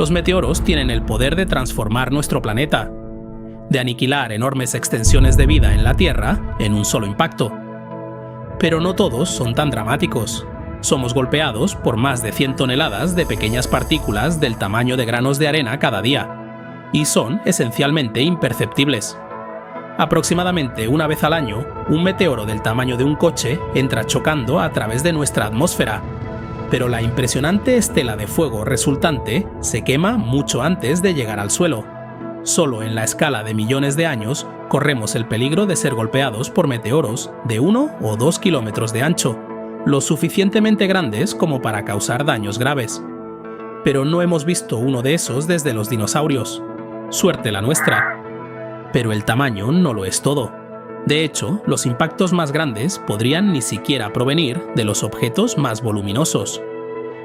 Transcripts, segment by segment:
Los meteoros tienen el poder de transformar nuestro planeta, de aniquilar enormes extensiones de vida en la Tierra en un solo impacto. Pero no todos son tan dramáticos. Somos golpeados por más de 100 toneladas de pequeñas partículas del tamaño de granos de arena cada día, y son esencialmente imperceptibles. Aproximadamente una vez al año, un meteoro del tamaño de un coche entra chocando a través de nuestra atmósfera, pero la impresionante estela de fuego resultante se quema mucho antes de llegar al suelo. Solo en la escala de millones de años corremos el peligro de ser golpeados por meteoros de 1 o 2 kilómetros de ancho, lo suficientemente grandes como para causar daños graves. Pero no hemos visto uno de esos desde los dinosaurios. Suerte la nuestra. Pero el tamaño no lo es todo. De hecho, los impactos más grandes podrían ni siquiera provenir de los objetos más voluminosos.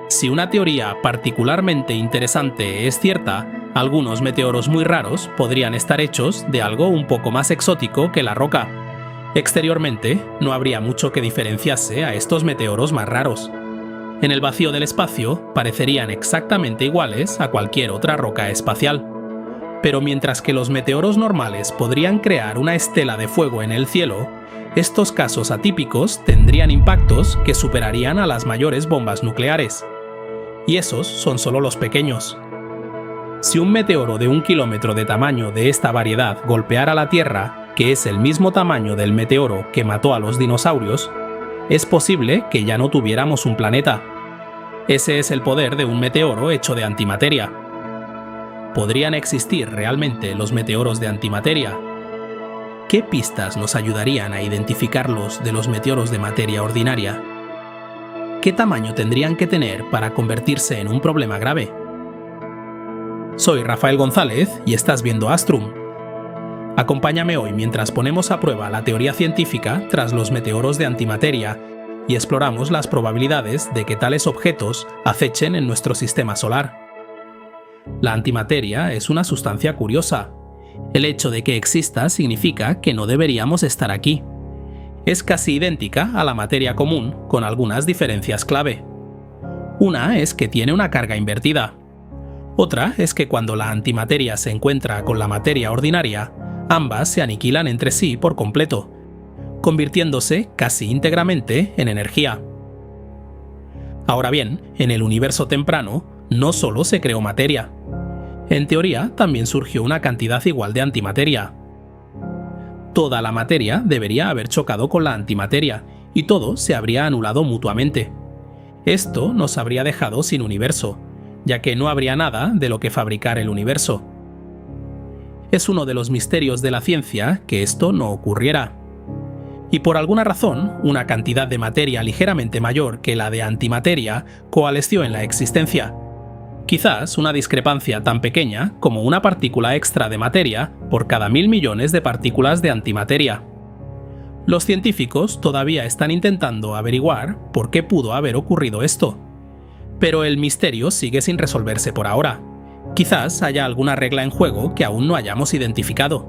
Si una teoría particularmente interesante es cierta, algunos meteoros muy raros podrían estar hechos de algo un poco más exótico que la roca. Exteriormente, no habría mucho que diferenciase a estos meteoros más raros. En el vacío del espacio, parecerían exactamente iguales a cualquier otra roca espacial. Pero mientras que los meteoros normales podrían crear una estela de fuego en el cielo, estos casos atípicos tendrían impactos que superarían a las mayores bombas nucleares. Y esos son solo los pequeños. Si un meteoro de 1 kilómetro de tamaño de esta variedad golpeara la Tierra, que es el mismo tamaño del meteoro que mató a los dinosaurios, es posible que ya no tuviéramos un planeta. Ese es el poder de un meteoro hecho de antimateria. ¿Podrían existir realmente los meteoros de antimateria? ¿Qué pistas nos ayudarían a identificarlos de los meteoros de materia ordinaria? ¿Qué tamaño tendrían que tener para convertirse en un problema grave? Soy Rafael González y estás viendo Astrum. Acompáñame hoy mientras ponemos a prueba la teoría científica tras los meteoros de antimateria y exploramos las probabilidades de que tales objetos acechen en nuestro sistema solar. La antimateria es una sustancia curiosa. El hecho de que exista significa que no deberíamos estar aquí. Es casi idéntica a la materia común, con algunas diferencias clave. Una es que tiene una carga invertida. Otra es que cuando la antimateria se encuentra con la materia ordinaria, ambas se aniquilan entre sí por completo, convirtiéndose casi íntegramente en energía. Ahora bien, en el universo temprano, no solo se creó materia. En teoría, también surgió una cantidad igual de antimateria. Toda la materia debería haber chocado con la antimateria, y todo se habría anulado mutuamente. Esto nos habría dejado sin universo, ya que no habría nada de lo que fabricar el universo. Es uno de los misterios de la ciencia que esto no ocurriera. Y por alguna razón, una cantidad de materia ligeramente mayor que la de antimateria coalesció en la existencia. Quizás una discrepancia tan pequeña como una partícula extra de materia por cada 1000 millones de partículas de antimateria. Los científicos todavía están intentando averiguar por qué pudo haber ocurrido esto. Pero el misterio sigue sin resolverse por ahora. Quizás haya alguna regla en juego que aún no hayamos identificado.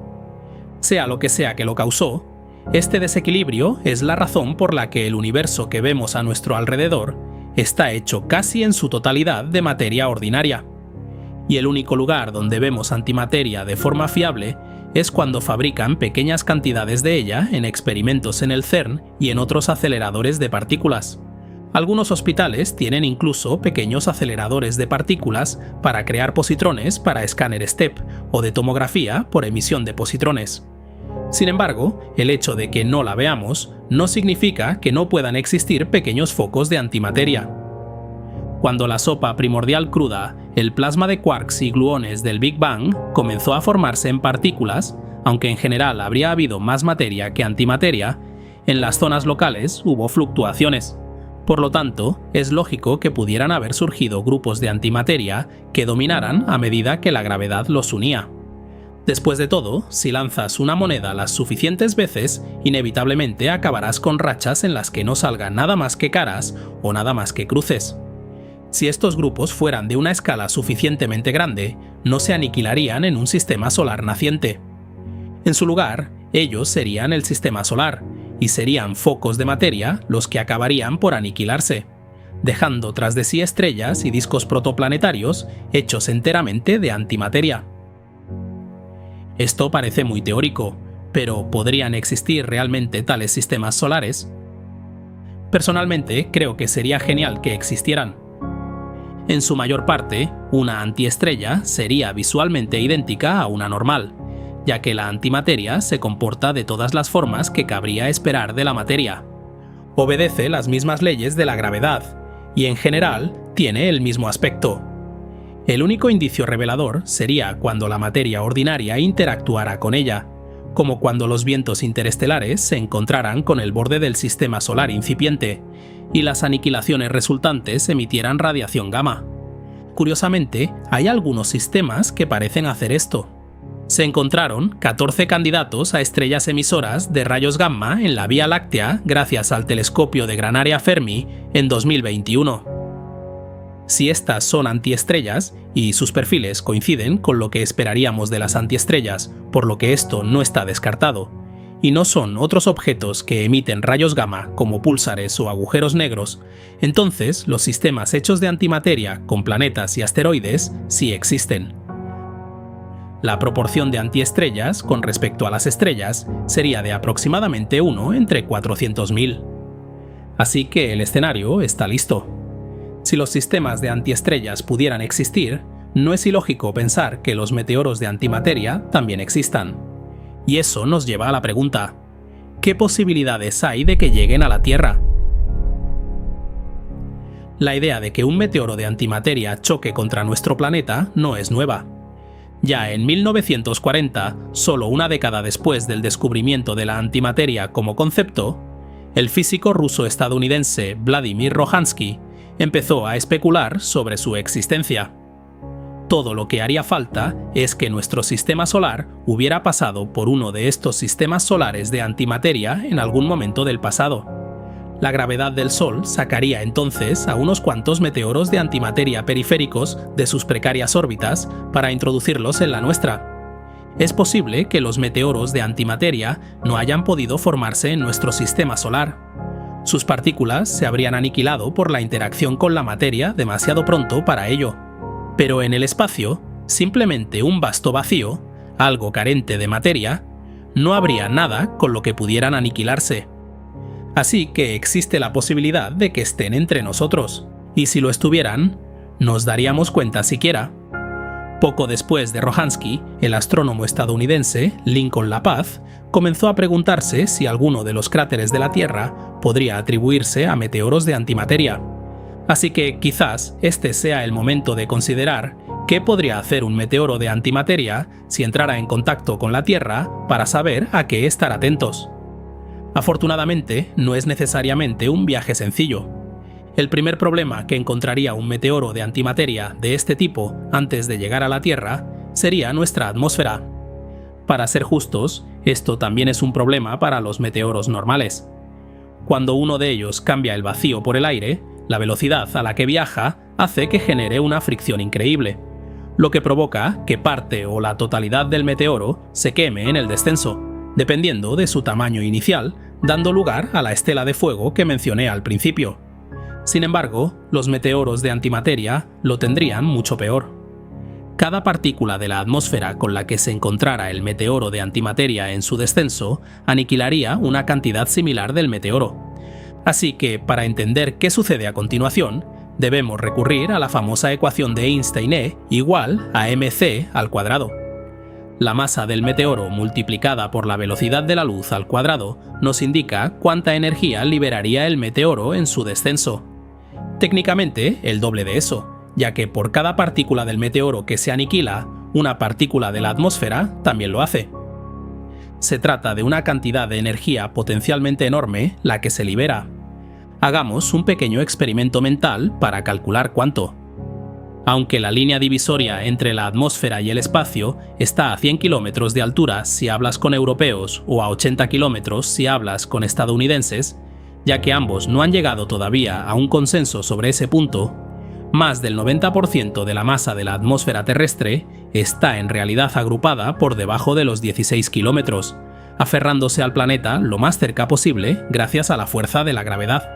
Sea lo que sea que lo causó, este desequilibrio es la razón por la que el universo que vemos a nuestro alrededor está hecho casi en su totalidad de materia ordinaria. Y el único lugar donde vemos antimateria de forma fiable es cuando fabrican pequeñas cantidades de ella en experimentos en el CERN y en otros aceleradores de partículas. Algunos hospitales tienen incluso pequeños aceleradores de partículas para crear positrones para escáner STEP o de tomografía por emisión de positrones. Sin embargo, el hecho de que no la veamos no significa que no puedan existir pequeños focos de antimateria. Cuando la sopa primordial cruda, el plasma de quarks y gluones del Big Bang comenzó a formarse en partículas, aunque en general habría habido más materia que antimateria, en las zonas locales hubo fluctuaciones. Por lo tanto, es lógico que pudieran haber surgido grupos de antimateria que dominaran a medida que la gravedad los unía. Después de todo, si lanzas una moneda las suficientes veces, inevitablemente acabarás con rachas en las que no salgan nada más que caras o nada más que cruces. Si estos grupos fueran de una escala suficientemente grande, no se aniquilarían en un sistema solar naciente. En su lugar, ellos serían el sistema solar, y serían focos de materia los que acabarían por aniquilarse. dejando tras de sí estrellas y discos protoplanetarios hechos enteramente de antimateria. Esto parece muy teórico, pero ¿podrían existir realmente tales sistemas solares? Personalmente, creo que sería genial que existieran. En su mayor parte, una antiestrella sería visualmente idéntica a una normal, ya que la antimateria se comporta de todas las formas que cabría esperar de la materia. Obedece las mismas leyes de la gravedad, y en general tiene el mismo aspecto. El único indicio revelador sería cuando la materia ordinaria interactuara con ella, como cuando los vientos interestelares se encontraran con el borde del sistema solar incipiente, y las aniquilaciones resultantes emitieran radiación gamma. Curiosamente, hay algunos sistemas que parecen hacer esto. Se encontraron 14 candidatos a estrellas emisoras de rayos gamma en la Vía Láctea gracias al telescopio de Gran Área Fermi en 2021. Si estas son antiestrellas y sus perfiles coinciden con lo que esperaríamos de las antiestrellas, por lo que esto no está descartado, y no son otros objetos que emiten rayos gamma como púlsares o agujeros negros, entonces los sistemas hechos de antimateria con planetas y asteroides sí existen. La proporción de antiestrellas con respecto a las estrellas sería de aproximadamente 1 entre 400.000. Así que el escenario está listo. Si los sistemas de antiestrellas pudieran existir, no es ilógico pensar que los meteoros de antimateria también existan. Y eso nos lleva a la pregunta: ¿qué posibilidades hay de que lleguen a la Tierra? La idea de que un meteoro de antimateria choque contra nuestro planeta no es nueva. Ya en 1940, solo una década después del descubrimiento de la antimateria como concepto, el físico ruso-estadounidense Vladimir Rojansky empezó a especular sobre su existencia. Todo lo que haría falta es que nuestro sistema solar hubiera pasado por uno de estos sistemas solares de antimateria en algún momento del pasado. La gravedad del Sol sacaría entonces a unos cuantos meteoros de antimateria periféricos de sus precarias órbitas para introducirlos en la nuestra. Es posible que los meteoros de antimateria no hayan podido formarse en nuestro sistema solar. Sus partículas se habrían aniquilado por la interacción con la materia demasiado pronto para ello. Pero en el espacio, simplemente un vasto vacío, algo carente de materia, no habría nada con lo que pudieran aniquilarse. Así que existe la posibilidad de que estén entre nosotros, y si lo estuvieran, ¿nos daríamos cuenta siquiera? Poco después de Rojansky, el astrónomo estadounidense Lincoln LaPaz comenzó a preguntarse si alguno de los cráteres de la Tierra podría atribuirse a meteoros de antimateria. Así que quizás este sea el momento de considerar qué podría hacer un meteoro de antimateria si entrara en contacto con la Tierra para saber a qué estar atentos. Afortunadamente, no es necesariamente un viaje sencillo. El primer problema que encontraría un meteoro de antimateria de este tipo antes de llegar a la Tierra sería nuestra atmósfera. Para ser justos, esto también es un problema para los meteoros normales. Cuando uno de ellos cambia el vacío por el aire, la velocidad a la que viaja hace que genere una fricción increíble, lo que provoca que parte o la totalidad del meteoro se queme en el descenso, dependiendo de su tamaño inicial, dando lugar a la estela de fuego que mencioné al principio. Sin embargo, los meteoros de antimateria lo tendrían mucho peor. Cada partícula de la atmósfera con la que se encontrara el meteoro de antimateria en su descenso aniquilaría una cantidad similar del meteoro. Así que, para entender qué sucede a continuación, debemos recurrir a la famosa ecuación de Einstein E igual a mc al cuadrado. La masa del meteoro multiplicada por la velocidad de la luz al cuadrado nos indica cuánta energía liberaría el meteoro en su descenso. Técnicamente, el doble de eso, ya que por cada partícula del meteoro que se aniquila, una partícula de la atmósfera también lo hace. Se trata de una cantidad de energía potencialmente enorme la que se libera. Hagamos un pequeño experimento mental para calcular cuánto. Aunque la línea divisoria entre la atmósfera y el espacio está a 100 kilómetros de altura si hablas con europeos o a 80 kilómetros si hablas con estadounidenses, ya que ambos no han llegado todavía a un consenso sobre ese punto, más del 90% de la masa de la atmósfera terrestre está en realidad agrupada por debajo de los 16 kilómetros, aferrándose al planeta lo más cerca posible gracias a la fuerza de la gravedad.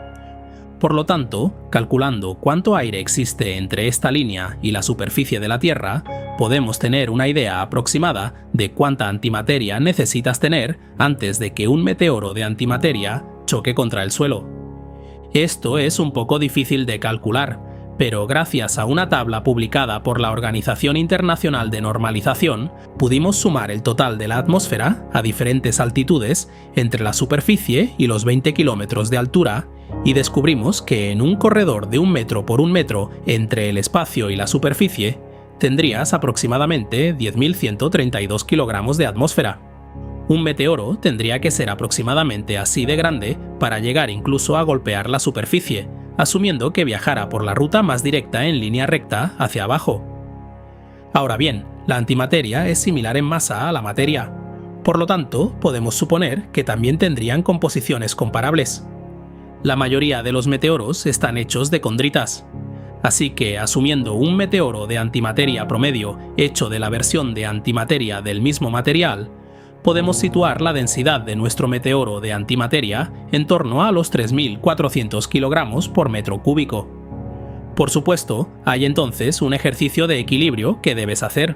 Por lo tanto, calculando cuánto aire existe entre esta línea y la superficie de la Tierra, podemos tener una idea aproximada de cuánta antimateria necesitas tener antes de que un meteoro de antimateria choque contra el suelo. Esto es un poco difícil de calcular, pero gracias a una tabla publicada por la Organización Internacional de Normalización, pudimos sumar el total de la atmósfera a diferentes altitudes entre la superficie y los 20 kilómetros de altura, y descubrimos que en un corredor de 1 metro por 1 metro entre el espacio y la superficie, tendrías aproximadamente 10.132 kilogramos de atmósfera. Un meteoro tendría que ser aproximadamente así de grande para llegar incluso a golpear la superficie, asumiendo que viajara por la ruta más directa en línea recta hacia abajo. Ahora bien, la antimateria es similar en masa a la materia. Por lo tanto, podemos suponer que también tendrían composiciones comparables. La mayoría de los meteoros están hechos de condritas. Así que, asumiendo un meteoro de antimateria promedio hecho de la versión de antimateria del mismo material, podemos situar la densidad de nuestro meteoro de antimateria en torno a los 3.400 kilogramos por metro cúbico. Por supuesto, hay entonces un ejercicio de equilibrio que debes hacer.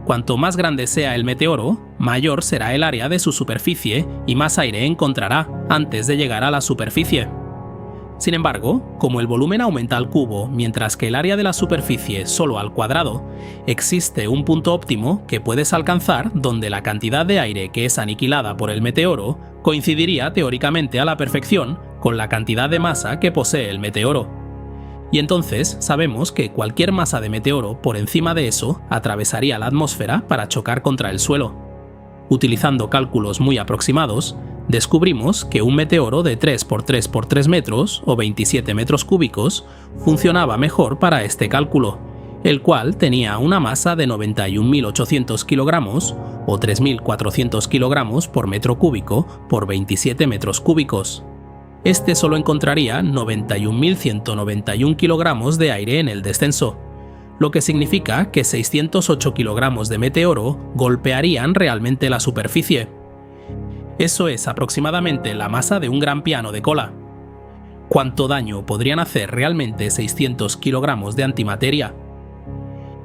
Cuanto más grande sea el meteoro, mayor será el área de su superficie y más aire encontrará antes de llegar a la superficie. Sin embargo, como el volumen aumenta al cubo mientras que el área de la superficie solo al cuadrado, existe un punto óptimo que puedes alcanzar donde la cantidad de aire que es aniquilada por el meteoro coincidiría teóricamente a la perfección con la cantidad de masa que posee el meteoro. Y entonces sabemos que cualquier masa de meteoro por encima de eso atravesaría la atmósfera para chocar contra el suelo. Utilizando cálculos muy aproximados, descubrimos que un meteoro de 3 por 3 por 3 metros o 27 metros cúbicos funcionaba mejor para este cálculo, el cual tenía una masa de 91.800 kilogramos o 3.400 kilogramos por metro cúbico por 27 metros cúbicos. Este solo encontraría 91.191 kilogramos de aire en el descenso, lo que significa que 608 kilogramos de meteoro golpearían realmente la superficie. Eso es aproximadamente la masa de un gran piano de cola. ¿Cuánto daño podrían hacer realmente 600 kilogramos de antimateria?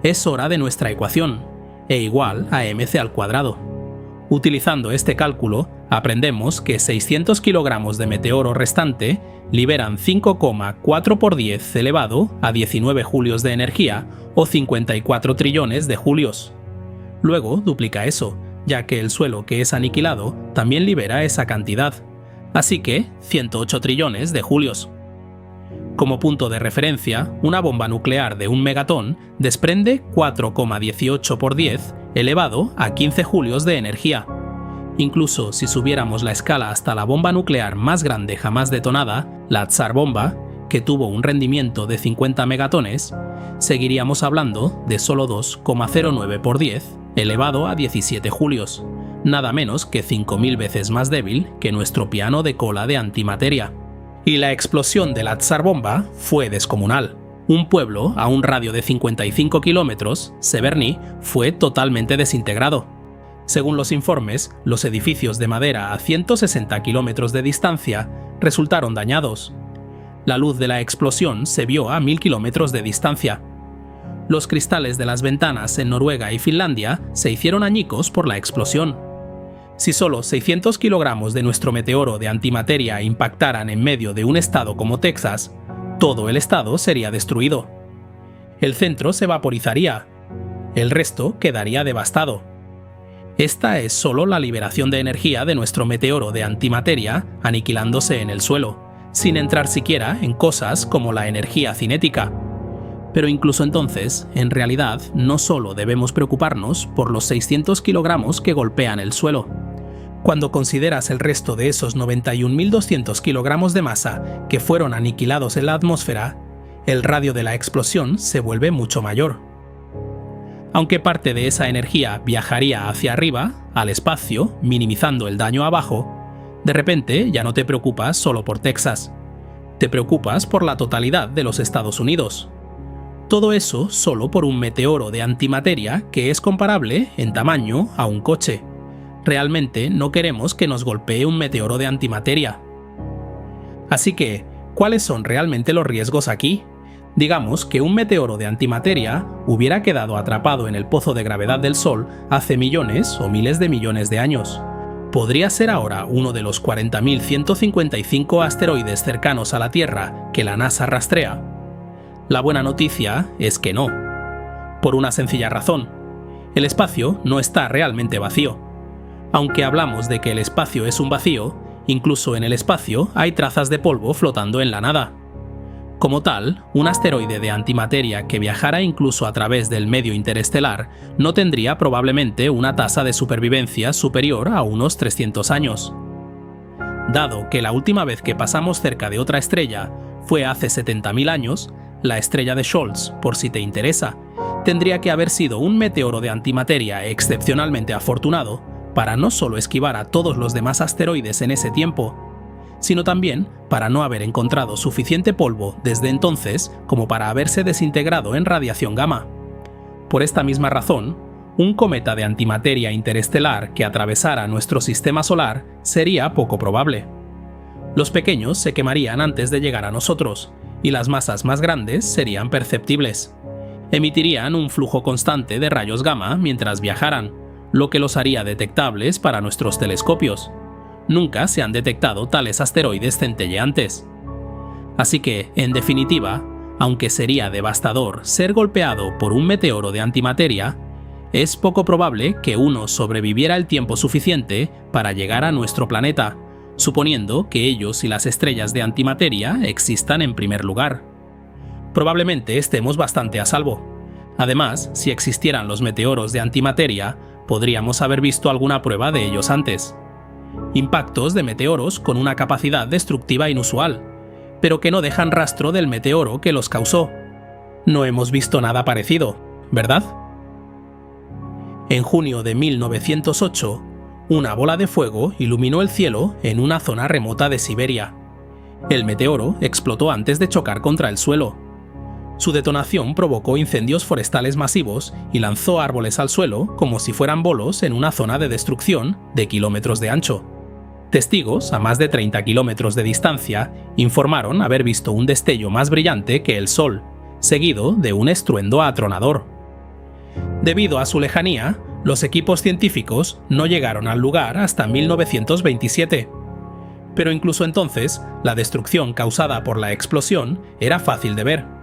Es hora de nuestra ecuación, E igual a mc al cuadrado. Utilizando este cálculo, aprendemos que 600 kilogramos de meteoro restante liberan 5,4 por 10 elevado a 19 julios de energía o 54 trillones de julios. Luego duplica eso, ya que el suelo que es aniquilado también libera esa cantidad, así que 108 trillones de julios. Como punto de referencia, una bomba nuclear de 1 megatón desprende 4,18 por 10 elevado a 15 julios de energía. Incluso si subiéramos la escala hasta la bomba nuclear más grande jamás detonada, la Tsar Bomba, que tuvo un rendimiento de 50 megatones, seguiríamos hablando de solo 2,09 por 10 elevado a 17 julios, nada menos que 5.000 veces más débil que nuestro piano de cola de antimateria. Y la explosión de la Tsar Bomba fue descomunal. Un pueblo a un radio de 55 kilómetros, Severny, fue totalmente desintegrado. Según los informes, los edificios de madera a 160 kilómetros de distancia resultaron dañados. La luz de la explosión se vio a 1.000 kilómetros de distancia. Los cristales de las ventanas en Noruega y Finlandia se hicieron añicos por la explosión. Si solo 600 kilogramos de nuestro meteoro de antimateria impactaran en medio de un estado como Texas, todo el estado sería destruido. El centro se vaporizaría. El resto quedaría devastado. Esta es solo la liberación de energía de nuestro meteoro de antimateria aniquilándose en el suelo, sin entrar siquiera en cosas como la energía cinética. Pero incluso entonces, en realidad, no solo debemos preocuparnos por los 600 kilogramos que golpean el suelo. Cuando consideras el resto de esos 91.200 kilogramos de masa que fueron aniquilados en la atmósfera, el radio de la explosión se vuelve mucho mayor. Aunque parte de esa energía viajaría hacia arriba, al espacio, minimizando el daño abajo, de repente ya no te preocupas solo por Texas. Te preocupas por la totalidad de los Estados Unidos. Todo eso solo por un meteoro de antimateria que es comparable en tamaño a un coche. Realmente no queremos que nos golpee un meteoro de antimateria. Así que, ¿cuáles son realmente los riesgos aquí? Digamos que un meteoro de antimateria hubiera quedado atrapado en el pozo de gravedad del Sol hace millones o miles de millones de años. ¿Podría ser ahora uno de los 40.155 asteroides cercanos a la Tierra que la NASA rastrea? La buena noticia es que no. Por una sencilla razón. El espacio no está realmente vacío. Aunque hablamos de que el espacio es un vacío, incluso en el espacio hay trazas de polvo flotando en la nada. Como tal, un asteroide de antimateria que viajara incluso a través del medio interestelar no tendría probablemente una tasa de supervivencia superior a unos 300 años. Dado que la última vez que pasamos cerca de otra estrella fue hace 70.000 años, la estrella de Scholz, por si te interesa, tendría que haber sido un meteoro de antimateria excepcionalmente afortunado para no solo esquivar a todos los demás asteroides en ese tiempo, sino también para no haber encontrado suficiente polvo desde entonces como para haberse desintegrado en radiación gamma. Por esta misma razón, un cometa de antimateria interestelar que atravesara nuestro sistema solar sería poco probable. Los pequeños se quemarían antes de llegar a nosotros, y las masas más grandes serían perceptibles. Emitirían un flujo constante de rayos gamma mientras viajaran, lo que los haría detectables para nuestros telescopios. Nunca se han detectado tales asteroides centelleantes. Así que, en definitiva, aunque sería devastador ser golpeado por un meteoro de antimateria, es poco probable que uno sobreviviera el tiempo suficiente para llegar a nuestro planeta, suponiendo que ellos y las estrellas de antimateria existan en primer lugar. Probablemente estemos bastante a salvo. Además, si existieran los meteoros de antimateria, podríamos haber visto alguna prueba de ellos antes. Impactos de meteoros con una capacidad destructiva inusual, pero que no dejan rastro del meteoro que los causó. No hemos visto nada parecido, ¿verdad? En junio de 1908, una bola de fuego iluminó el cielo en una zona remota de Siberia. El meteoro explotó antes de chocar contra el suelo. Su detonación provocó incendios forestales masivos y lanzó árboles al suelo como si fueran bolos en una zona de destrucción de kilómetros de ancho. Testigos a más de 30 kilómetros de distancia informaron haber visto un destello más brillante que el Sol, seguido de un estruendo atronador. Debido a su lejanía, los equipos científicos no llegaron al lugar hasta 1927. Pero incluso entonces, la destrucción causada por la explosión era fácil de ver.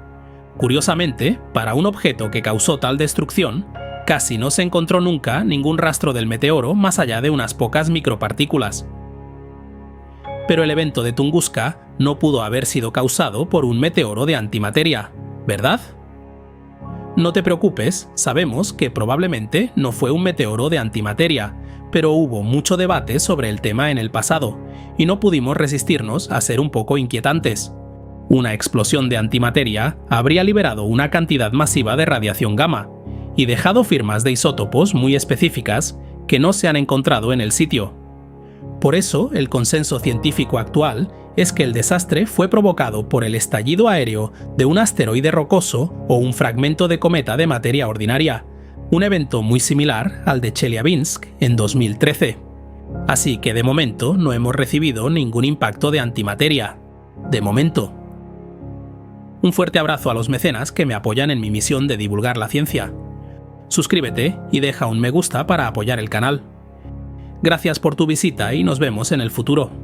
Curiosamente, para un objeto que causó tal destrucción, casi no se encontró nunca ningún rastro del meteoro más allá de unas pocas micropartículas. Pero el evento de Tunguska no pudo haber sido causado por un meteoro de antimateria, ¿verdad? No te preocupes, sabemos que probablemente no fue un meteoro de antimateria, pero hubo mucho debate sobre el tema en el pasado, y no pudimos resistirnos a ser un poco inquietantes. Una explosión de antimateria habría liberado una cantidad masiva de radiación gamma, y dejado firmas de isótopos muy específicas que no se han encontrado en el sitio. Por eso, el consenso científico actual es que el desastre fue provocado por el estallido aéreo de un asteroide rocoso o un fragmento de cometa de materia ordinaria, un evento muy similar al de Chelyabinsk en 2013. Así que de momento no hemos recibido ningún impacto de antimateria. De momento. Un fuerte abrazo a los mecenas que me apoyan en mi misión de divulgar la ciencia. Suscríbete y deja un me gusta para apoyar el canal. Gracias por tu visita y nos vemos en el futuro.